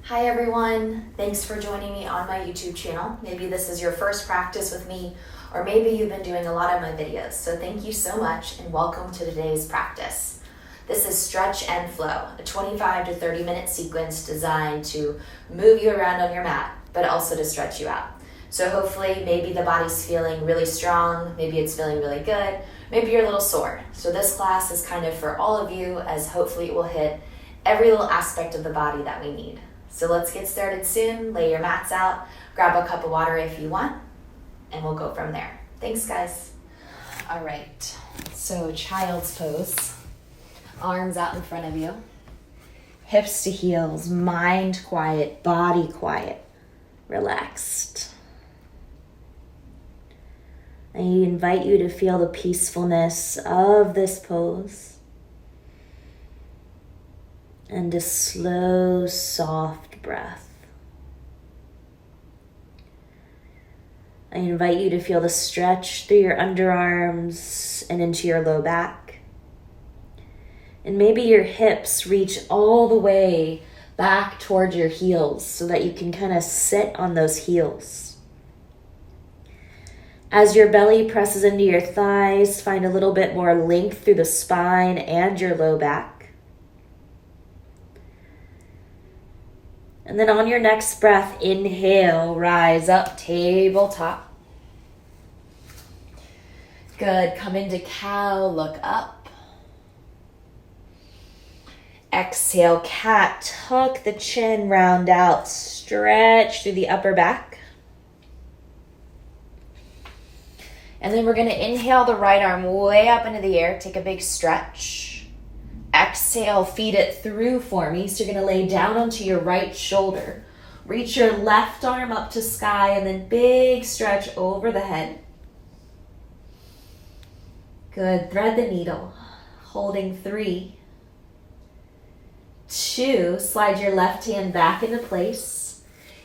Hi everyone, thanks for joining me on my YouTube channel. Maybe this is your first practice with me, or maybe you've been doing a lot of my videos. So thank you so much and welcome to today's practice. This is Stretch and Flow, a 25 to 30 minute sequence designed to move you around on your mat, but also to stretch you out. So hopefully maybe the body's feeling really strong, maybe it's feeling really good, maybe you're a little sore. So this class is kind of for all of you, as hopefully it will hit every little aspect of the body that we need. So let's get started soon. Lay your mats out, grab a cup of water if you want, and we'll go from there. Thanks, guys. All right, so child's pose. Arms out in front of you. Hips to heels, mind quiet, body quiet, relaxed. I invite you to feel the peacefulness of this pose. And a slow, soft breath. I invite you to feel the stretch through your underarms and into your low back. And maybe your hips reach all the way back toward your heels so that you can kind of sit on those heels. As your belly presses into your thighs, find a little bit more length through the spine and your low back. And then on your next breath, inhale, rise up, tabletop. Good, come into cow, look up. Exhale, cat, tuck the chin, round out, stretch through the upper back. And then we're gonna inhale the right arm way up into the air, take a big stretch. Exhale, feed it through for me. So you're gonna lay down onto your right shoulder. Reach your left arm up to sky and then big stretch over the head. Good, thread the needle. Holding 3, 2, slide your left hand back into place.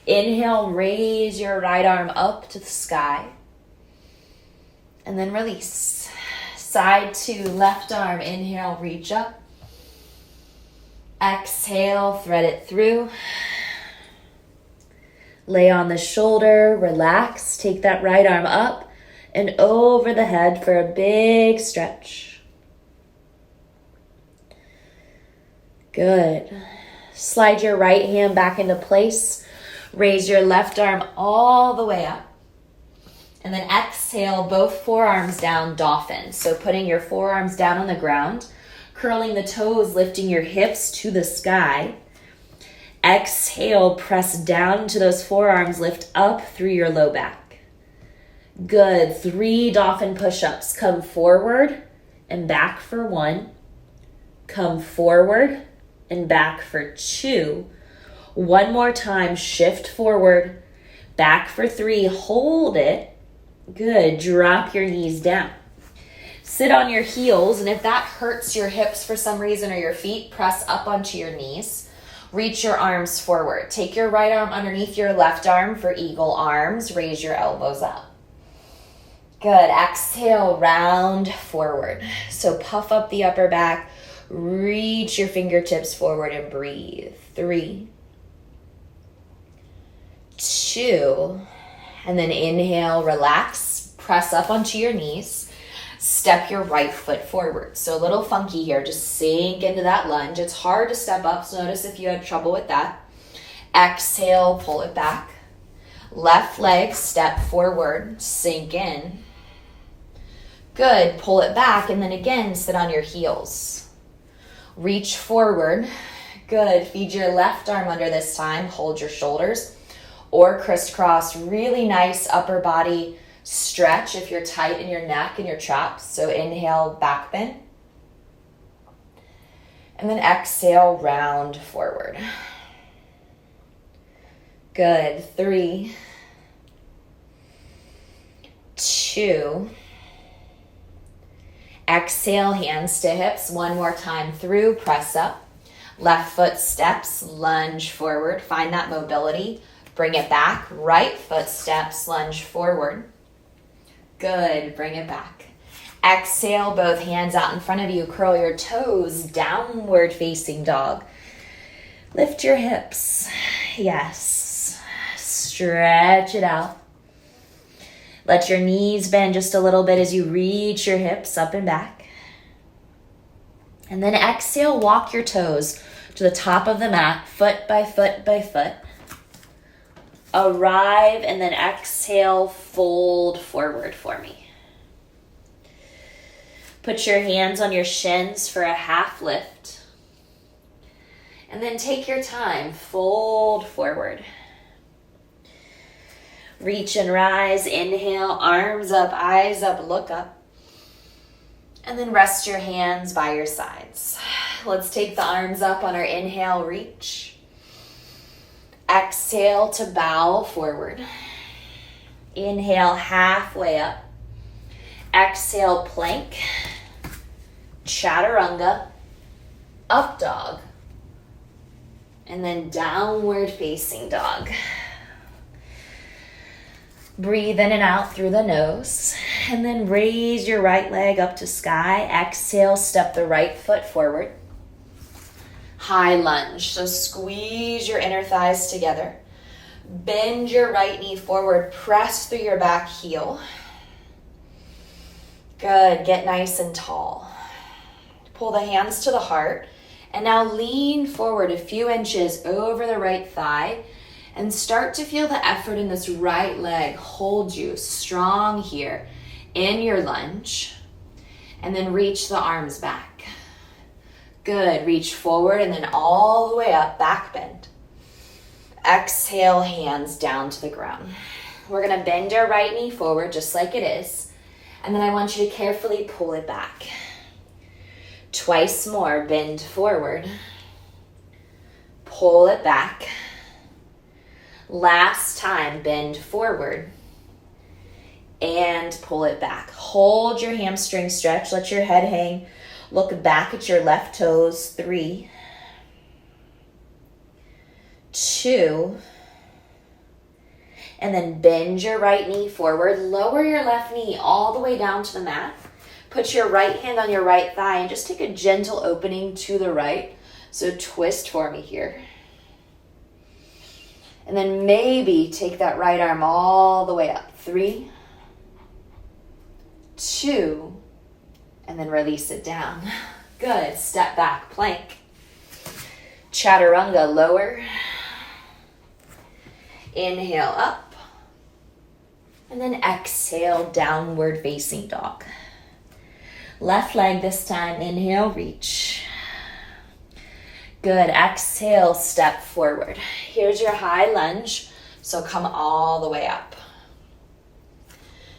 Inhale, raise your right arm up to the sky. And then release. Side to left arm, inhale, reach up. Exhale, thread it through. Lay on the shoulder, relax. Take that right arm up and over the head for a big stretch. Good. Slide your right hand back into place. Raise your left arm all the way up. And then exhale, both forearms down, dolphin. So putting your forearms down on the ground, curling the toes, lifting your hips to the sky. Exhale, press down to those forearms, lift up through your low back. Good, 3 dolphin push-ups. Come forward and back for 1. Come forward and back for 2. One more time, shift forward, back for 3, hold it. Good, drop your knees down. Sit on your heels, and if that hurts your hips for some reason or your feet, press up onto your knees. Reach your arms forward. Take your right arm underneath your left arm for eagle arms. Raise your elbows up. Good. Exhale, round forward. So puff up the upper back. Reach your fingertips forward and breathe. 3, 2, and then inhale, relax. Press up onto your knees. Step your right foot forward. So a little funky here. Just sink into that lunge. It's hard to step up, so notice if you had trouble with that. Exhale, pull it back. Left leg, step forward, sink in. Good, pull it back, and then again, sit on your heels. Reach forward. Good, feed your left arm under this time. Hold your shoulders or crisscross. Really nice upper body stretch if you're tight in your neck and your traps. So inhale, back bend. And then exhale, round forward. Good. 3, 2. Exhale, hands to hips. One more time through, press up. Left foot steps, lunge forward. Find that mobility. Bring it back. Right foot steps, lunge forward. Good, bring it back. Exhale, both hands out in front of you. Curl your toes, downward facing dog. Lift your hips. Yes. Stretch it out. Let your knees bend just a little bit as you reach your hips up and back. And then exhale, walk your toes to the top of the mat, foot by foot by foot. Arrive, and then exhale, fold forward for me. Put your hands on your shins for a half lift. And then take your time, fold forward. Reach and rise, inhale, arms up, eyes up, look up. And then rest your hands by your sides. Let's take the arms up on our inhale, reach. Exhale to bow forward. Inhale, halfway up. Exhale, plank. Chaturanga. Up dog. And then downward facing dog. Breathe in and out through the nose. And then raise your right leg up to sky. Exhale, step the right foot forward. High lunge. So squeeze your inner thighs together. Bend your right knee forward. Press through your back heel. Good. Get nice and tall. Pull the hands to the heart. And now lean forward a few inches over the right thigh. And start to feel the effort in this right leg. Hold you strong here in your lunge. And then reach the arms back. Good. Reach forward and then all the way up, back bend. Exhale, hands down to the ground. We're going to bend our right knee forward just like it is. And then I want you to carefully pull it back. Twice more, bend forward. Pull it back. Last time, bend forward and pull it back. Hold your hamstring stretch. Let your head hang. Look back at your left toes. 3, 2, and then bend your right knee forward. Lower your left knee all the way down to the mat. Put your right hand on your right thigh and just take a gentle opening to the right. So twist for me here. And then maybe take that right arm all the way up. 3, 2, and then release it down. Good. Step back, plank. Chaturanga, lower. Inhale up. And then exhale, downward facing dog. Left leg this time. Inhale, reach. Good. Exhale, step forward. Here's your high lunge. So come all the way up.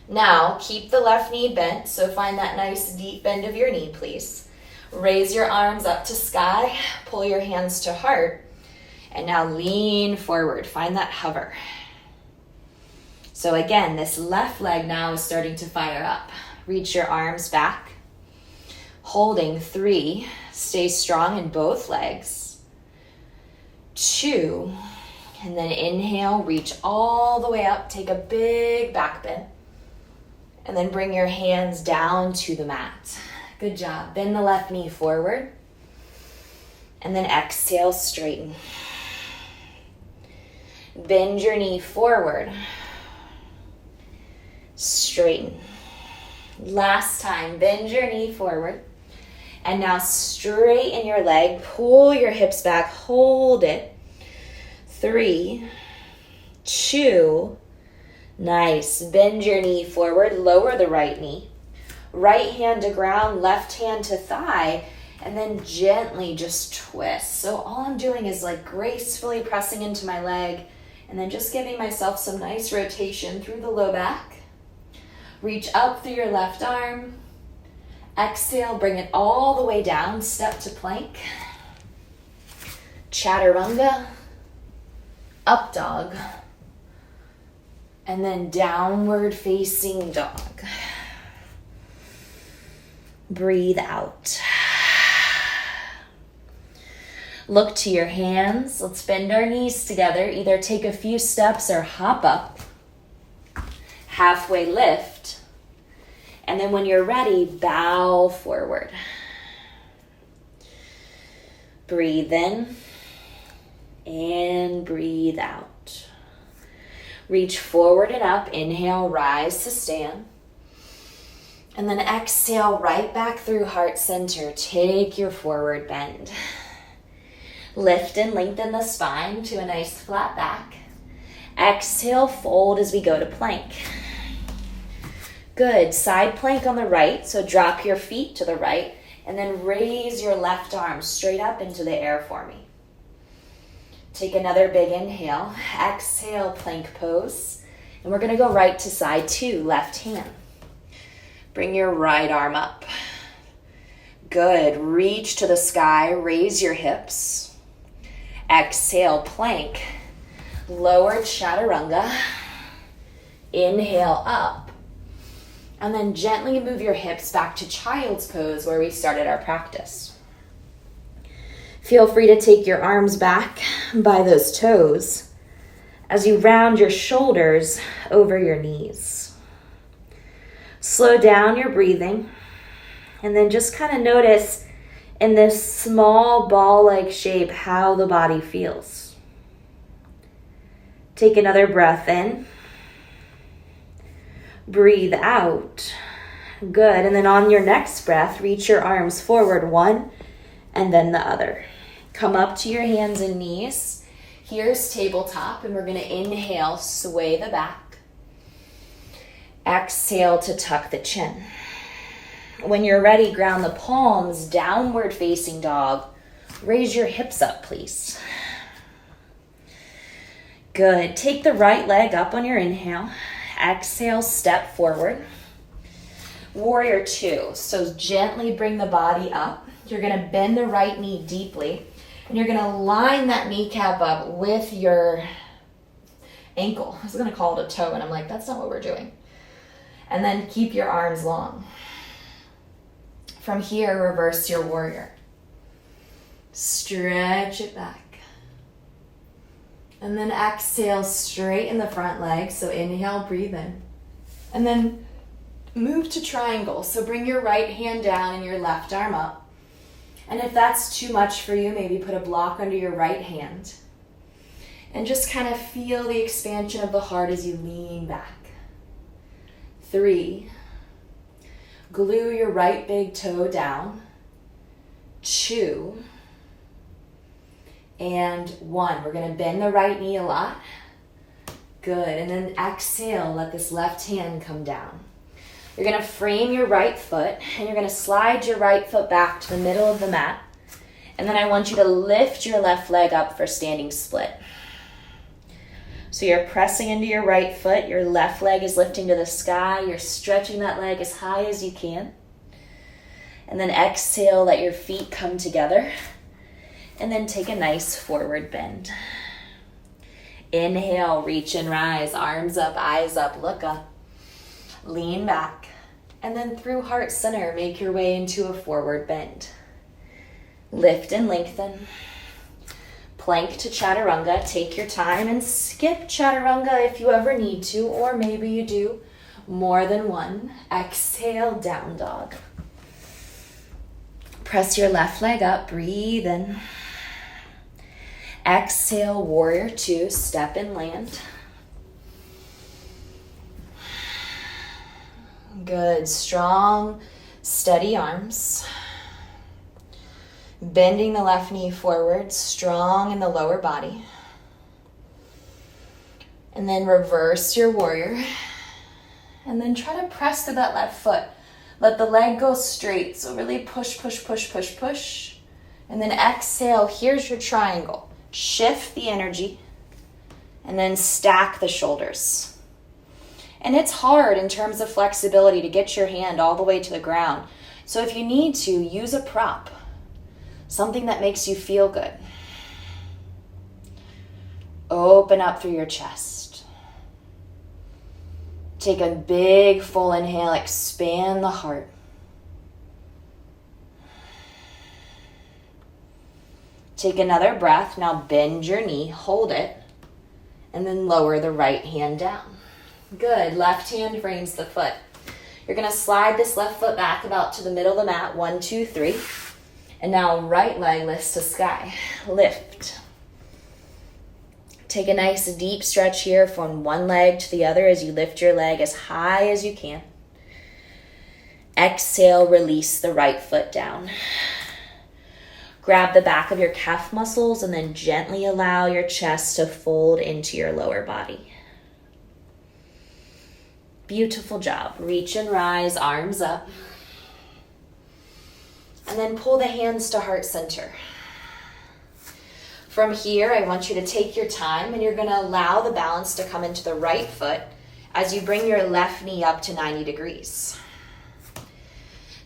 Now, keep the left knee bent. So find that nice deep bend of your knee, please. Raise your arms up to sky. Pull your hands to heart. And now lean forward. Find that hover. So again, this left leg now is starting to fire up. Reach your arms back. Holding 3. Stay strong in both legs. 2. And then inhale, reach all the way up. Take a big back bend. And then bring your hands down to the mat. Good job. Bend the left knee forward. And then exhale, straighten. Bend your knee forward. Straighten. Last time, bend your knee forward. And now straighten your leg. Pull your hips back. Hold it. 3, 2. Nice. Bend your knee forward. Lower the right knee. Right hand to ground, left hand to thigh. And then gently just twist. So all I'm doing is like gracefully pressing into my leg. And then just giving myself some nice rotation through the low back. Reach up through your left arm. Exhale, bring it all the way down. Step to plank. Chaturanga. Up dog. And then downward facing dog. Breathe out. Look to your hands. Let's bend our knees together. Either take a few steps or hop up. Halfway lift. And then when you're ready, bow forward. Breathe in. And breathe out. Reach forward and up. Inhale, rise to stand. And then exhale right back through heart center. Take your forward bend. Lift and lengthen the spine to a nice flat back. Exhale, fold as we go to plank. Good. Side plank on the right. So drop your feet to the right and then raise your left arm straight up into the air for me. Take another big inhale. Exhale, plank pose. And we're going to go right to side 2, left hand. Bring your right arm up. Good. Reach to the sky. Raise your hips. Exhale, plank. Lower chaturanga. Inhale, up. And then gently move your hips back to child's pose where we started our practice. Feel free to take your arms back by those toes as you round your shoulders over your knees. Slow down your breathing and then just kind of notice in this small ball-like shape how the body feels. Take another breath in. Breathe out. Good. And then on your next breath, reach your arms forward, one and then the other. Come up to your hands and knees. Here's tabletop, and we're going to inhale, sway the back. Exhale to tuck the chin. When you're ready, ground the palms, downward facing dog. Raise your hips up, please. Good. Take the right leg up on your inhale. Exhale, step forward. Warrior 2. So gently bring the body up. You're going to bend the right knee deeply. And you're going to line that kneecap up with your ankle. I was going to call it a toe, and I'm like, that's not what we're doing. And then keep your arms long. From here, reverse your warrior. Stretch it back. And then exhale, straighten the front leg. So inhale, breathe in. And then move to triangle. So bring your right hand down and your left arm up. And if that's too much for you, maybe put a block under your right hand. And just kind of feel the expansion of the heart as you lean back. 3. Glue your right big toe down. 2. And 1. We're going to bend the right knee a lot. Good. And then exhale, let this left hand come down. You're going to frame your right foot, and you're going to slide your right foot back to the middle of the mat. And then I want you to lift your left leg up for standing split. So you're pressing into your right foot, your left leg is lifting to the sky, you're stretching that leg as high as you can. And then exhale, let your feet come together. And then take a nice forward bend. Inhale, reach and rise, arms up, eyes up, look up. Lean back, and then through heart center, make your way into a forward bend. Lift and lengthen. Plank to chaturanga. Take your time and skip chaturanga if you ever need to, or maybe you do more than one. Exhale, down dog. Press your left leg up, breathe in. Exhale, warrior 2, step and land. Good. Strong, steady arms. Bending the left knee forward, strong in the lower body. And then reverse your warrior. And then try to press through that left foot. Let the leg go straight. So really push, push, push, push, push. And then exhale. Here's your triangle. Shift the energy. And then stack the shoulders. And it's hard in terms of flexibility to get your hand all the way to the ground. So if you need to, use a prop. Something that makes you feel good. Open up through your chest. Take a big full inhale, expand the heart. Take another breath. Now bend your knee, hold it, and then lower the right hand down. Good. Left hand frames the foot. You're going to slide this left foot back about to the middle of the mat. 1, 2, 3. And now right leg lifts to sky. Lift. Take a nice deep stretch here from one leg to the other as you lift your leg as high as you can. Exhale, release the right foot down. Grab the back of your calf muscles and then gently allow your chest to fold into your lower body. Beautiful job. Reach and rise, arms up. And then pull the hands to heart center. From here, I want you to take your time and you're going to allow the balance to come into the right foot as you bring your left knee up to 90 degrees.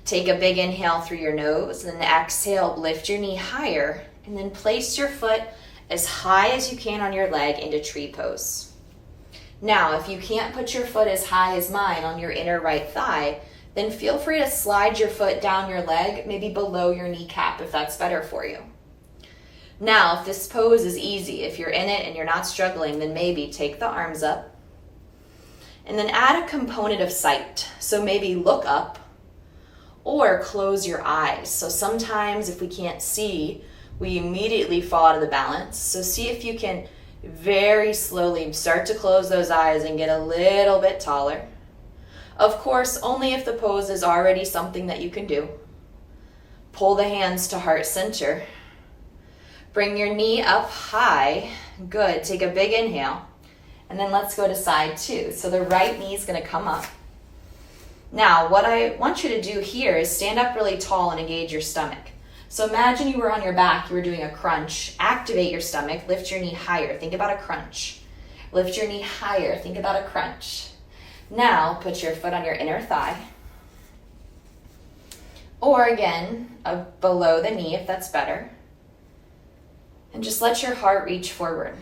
Take a big inhale through your nose, and then exhale, lift your knee higher, and then place your foot as high as you can on your leg into tree pose. Now, if you can't put your foot as high as mine on your inner right thigh, then feel free to slide your foot down your leg, maybe below your kneecap if that's better for you. Now, if this pose is easy, if you're in it and you're not struggling, then maybe take the arms up, and then add a component of sight. So maybe look up, or close your eyes. So sometimes if we can't see, we immediately fall out of the balance. So see if you can very slowly start to close those eyes and get a little bit taller. Of course, only if the pose is already something that you can do. Pull the hands to heart center. Bring your knee up high. Good. Take a big inhale. And then let's go to side two. So the right knee is going to come up. Now, what I want you to do here is stand up really tall and engage your stomach. So imagine you were on your back, you were doing a crunch. Activate your stomach, lift your knee higher. Think about a crunch. Lift your knee higher, think about a crunch. Now, put your foot on your inner thigh. Or again, below the knee if that's better. And just let your heart reach forward.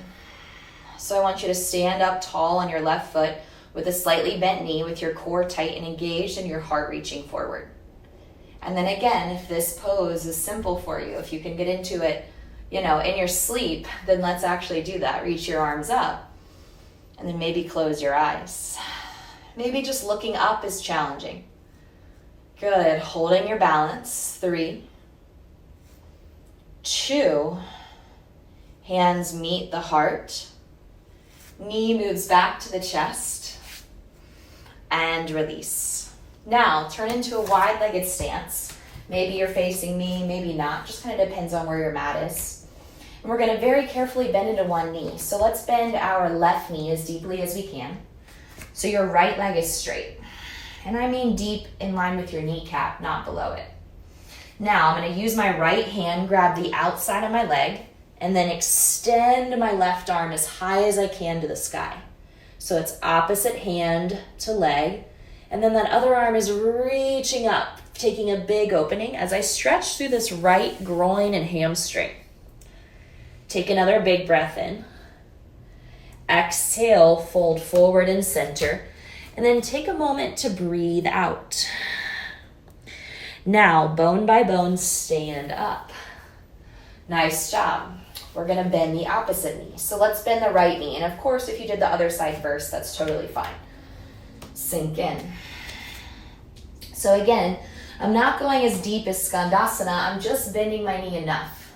So I want you to stand up tall on your left foot with a slightly bent knee with your core tight and engaged and your heart reaching forward. And then again, if this pose is simple for you, if you can get into it, in your sleep, then let's actually do that. Reach your arms up and then maybe close your eyes. Maybe just looking up is challenging. Good. Holding your balance. 3, 2, hands meet the heart. Knee moves back to the chest. And release. Now, turn into a wide-legged stance. Maybe you're facing me, maybe not. Just kind of depends on where your mat is. And we're going to very carefully bend into one knee. So let's bend our left knee as deeply as we can. So your right leg is straight. And I mean deep in line with your kneecap, not below it. Now, I'm going to use my right hand, grab the outside of my leg, and then extend my left arm as high as I can to the sky. So it's opposite hand to leg. And then that other arm is reaching up, taking a big opening as I stretch through this right groin and hamstring. Take another big breath in. Exhale, fold forward and center. And then take a moment to breathe out. Now, bone by bone, stand up. Nice job. We're going to bend the opposite knee. So let's bend the right knee. And of course, if you did the other side first, that's totally fine. Sink in. So again, I'm not going as deep as Skandasana. I'm just bending my knee enough.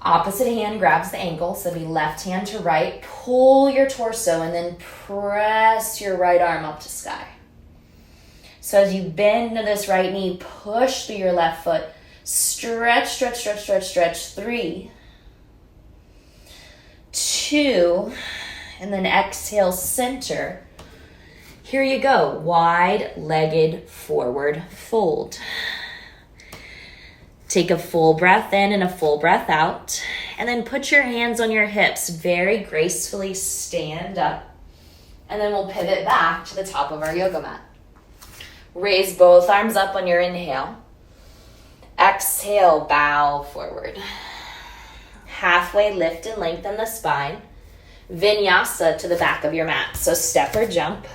Opposite hand grabs the ankle. So it'll be left hand to right. Pull your torso and then press your right arm up to sky. So as you bend to this right knee, push through your left foot. Stretch, stretch, stretch, stretch, stretch. 3, 2, and then exhale, center. Here you go, wide-legged forward fold. Take a full breath in and a full breath out, and then put your hands on your hips, very gracefully stand up, and then we'll pivot back to the top of our yoga mat. Raise both arms up on your inhale. Exhale, bow forward. Halfway lift and lengthen the spine. Vinyasa to the back of your mat. So step or jump.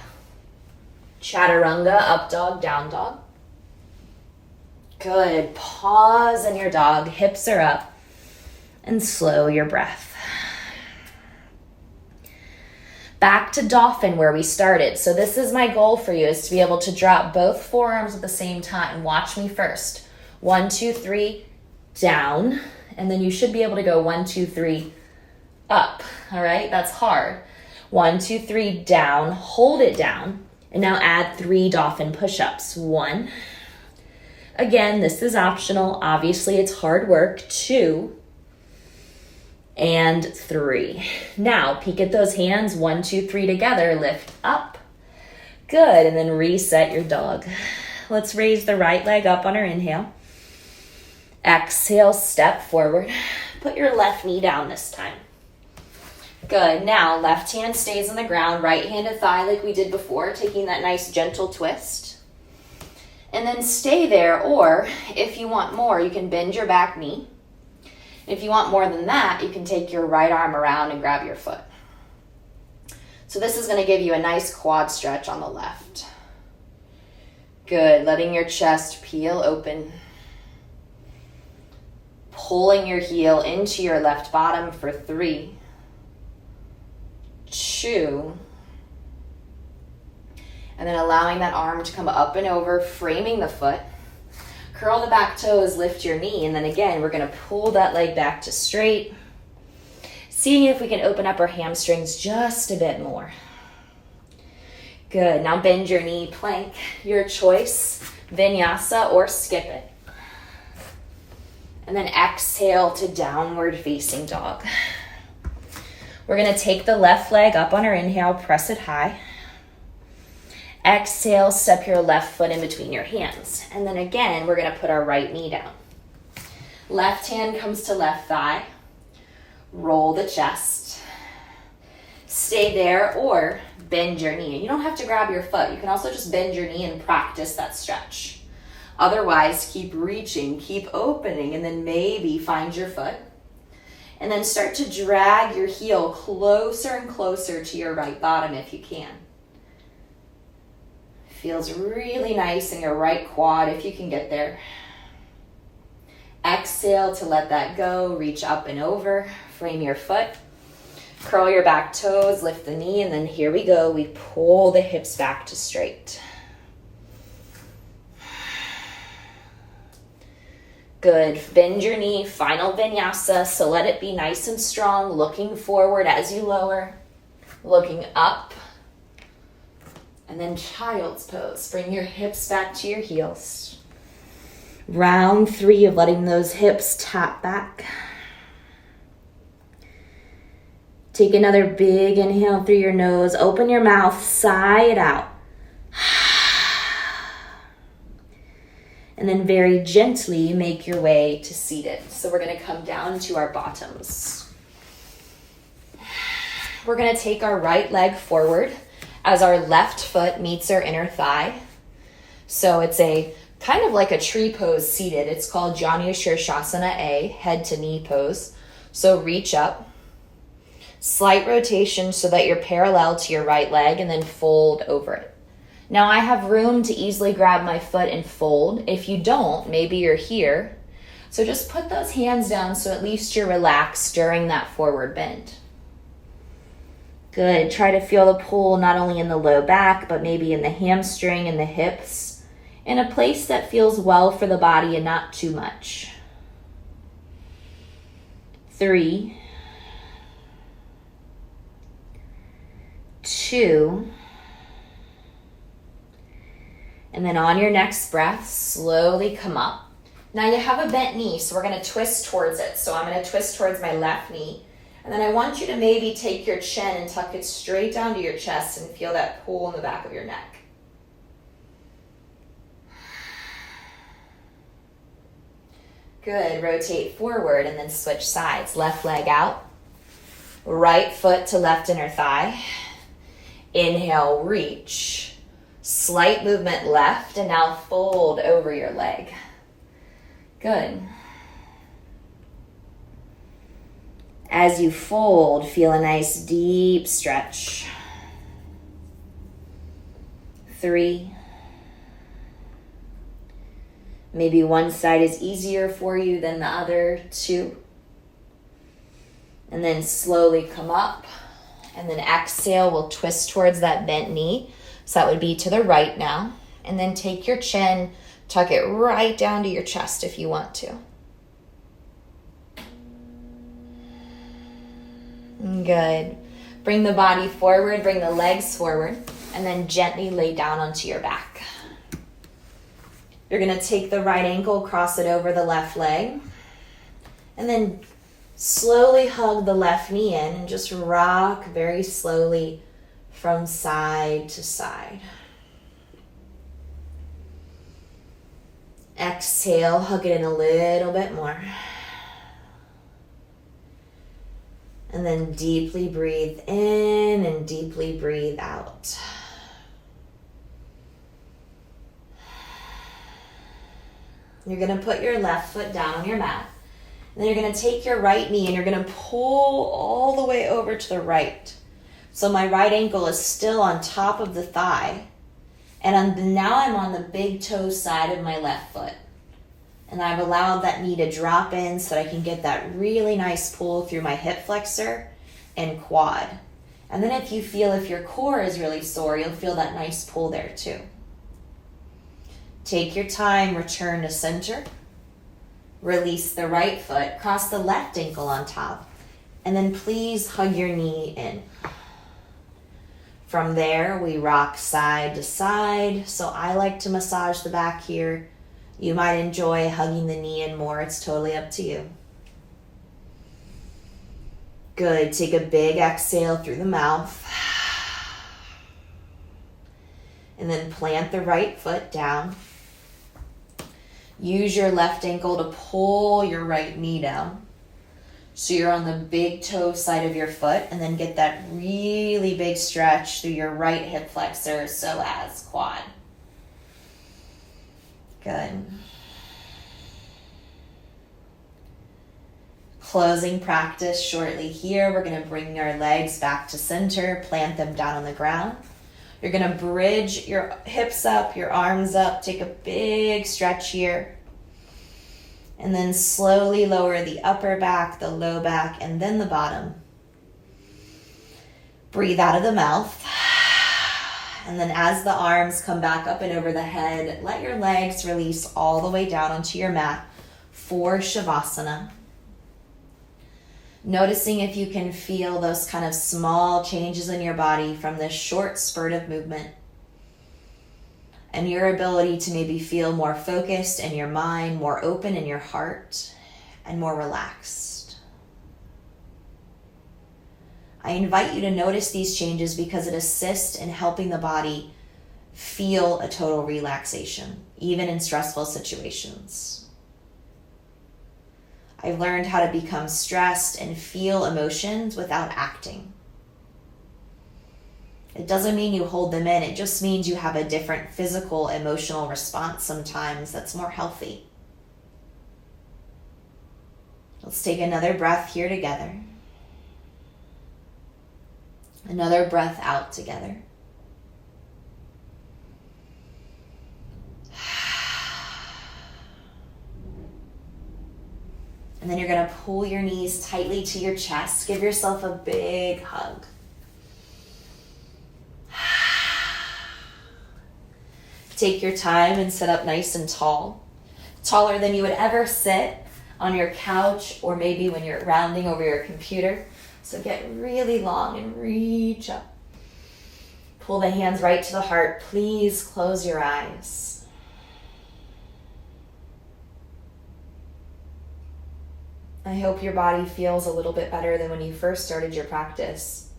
Chaturanga, up dog, down dog. Good. Pause in your dog. Hips are up. And slow your breath. Back to dolphin where we started. So this is my goal for you, is to be able to drop both forearms at the same time. Watch me first. 1, 2, 3, down. And then you should be able to go 1, 2, 3, up. All right, that's hard. 1, 2, 3, down, hold it down. And now add 3 dolphin push-ups. 1. Again, this is optional. Obviously, it's hard work. 2. And 3. Now, peek at those hands. 1, 2, 3 together. Lift up. Good. And then reset your dog. Let's raise the right leg up on our inhale. Exhale, step forward. Put your left knee down this time. Good. Now, left hand stays on the ground, right hand to thigh like we did before, taking that nice gentle twist. And then stay there, or if you want more, you can bend your back knee. If you want more than that, you can take your right arm around and grab your foot. So this is going to give you a nice quad stretch on the left. Good. Letting your chest peel open. Pulling your heel into your left bottom for 3, 2, and then allowing that arm to come up and over, framing the foot. Curl the back toes, lift your knee, and then again, we're going to pull that leg back to straight, seeing if we can open up our hamstrings just a bit more. Good. Now bend your knee, plank, your choice, vinyasa or skip it. And then exhale to downward facing dog. We're going to take the left leg up on our inhale, press it high. Exhale, step your left foot in between your hands. And then again, we're going to put our right knee down. Left hand comes to left thigh. Roll the chest. Stay there or bend your knee. You don't have to grab your foot. You can also just bend your knee and practice that stretch. Otherwise, keep reaching, keep opening, and then maybe find your foot. And then start to drag your heel closer and closer to your right bottom if you can. Feels really nice in your right quad if you can get there. Exhale to let that go. Reach up and over. Frame your foot. Curl your back toes, lift the knee, and then here we go. We pull the hips back to straight. Good. Bend your knee, final vinyasa. So let it be nice and strong, looking forward as you lower, looking up. And then child's pose. Bring your hips back to your heels. Round 3 of letting those hips tap back. Take another big inhale through your nose. Open your mouth, sigh it out. And then very gently make your way to seated. So we're going to come down to our bottoms. We're going to take our right leg forward as our left foot meets our inner thigh. So it's a kind of like a tree pose seated. It's called Janu Shirshasana A, head to knee pose. So reach up. Slight rotation so that you're parallel to your right leg and then fold over it. Now I have room to easily grab my foot and fold. If you don't, maybe you're here. So just put those hands down so at least you're relaxed during that forward bend. Good. Try to feel the pull not only in the low back, but maybe in the hamstring and the hips, in a place that feels well for the body and not too much. 3, 2, and then on your next breath, slowly come up. Now you have a bent knee, so we're going to twist towards it. So I'm going to twist towards my left knee. And then I want you to maybe take your chin and tuck it straight down to your chest and feel that pull in the back of your neck. Good. Rotate forward and then switch sides. Left leg out. Right foot to left inner thigh. Inhale, reach. Slight movement left, and now fold over your leg. Good. As you fold, feel a nice deep stretch. 3. Maybe one side is easier for you than the other. 2. And then slowly come up. And then exhale, we'll twist towards that bent knee. So that would be to the right now. And then take your chin, tuck it right down to your chest if you want to. Good. Bring the body forward, bring the legs forward, and then gently lay down onto your back. You're going to take the right ankle, cross it over the left leg, and then slowly hug the left knee in and just rock very slowly from side to side. Exhale, hug it in a little bit more. And then deeply breathe in and deeply breathe out. You're going to put your left foot down on your mat. And then you're going to take your right knee and you're going to pull all the way over to the right. So my right ankle is still on top of the thigh. And now I'm on the big toe side of my left foot. And I've allowed that knee to drop in so that I can get that really nice pull through my hip flexor and quad. And then if your core is really sore, you'll feel that nice pull there too. Take your time, return to center. Release the right foot, cross the left ankle on top. And then please hug your knee in. From there, we rock side to side. So I like to massage the back here. You might enjoy hugging the knee in more. It's totally up to you. Good. Take a big exhale through the mouth. And then plant the right foot down. Use your left ankle to pull your right knee down. So you're on the big toe side of your foot, and then get that really big stretch through your right hip flexor, so as quad. Good. Closing practice shortly here. We're going to bring our legs back to center, plant them down on the ground. You're going to bridge your hips up, your arms up, take a big stretch here. And then slowly lower the upper back, the low back, and then the bottom. Breathe out of the mouth. And then as the arms come back up and over the head, let your legs release all the way down onto your mat for Shavasana. Noticing if you can feel those kind of small changes in your body from this short spurt of movement. And your ability to maybe feel more focused in your mind, more open in your heart, and more relaxed. I invite you to notice these changes because it assists in helping the body feel a total relaxation, even in stressful situations. I've learned how to become stressed and feel emotions without acting. It doesn't mean you hold them in. It just means you have a different physical, emotional response sometimes that's more healthy. Let's take another breath here together. Another breath out together. And then you're going to pull your knees tightly to your chest. Give yourself a big hug. Take your time and sit up nice and tall. Taller than you would ever sit on your couch or maybe when you're rounding over your computer. So get really long and reach up. Pull the hands right to the heart. Please close your eyes. I hope your body feels a little bit better than when you first started your practice.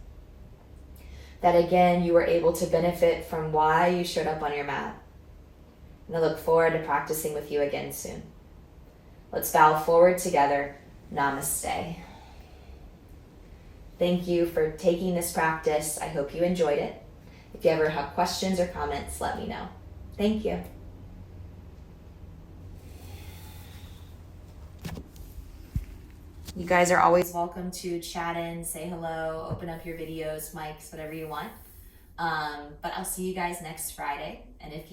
That again, you were able to benefit from why you showed up on your mat. And I look forward to practicing with you again soon. Let's bow forward together. Namaste. Thank you for taking this practice. I hope you enjoyed it. If you ever have questions or comments, let me know. Thank you. You guys are always welcome to chat in, say hello, open up your videos, mics, whatever you want. But I'll see you guys next Friday. And if you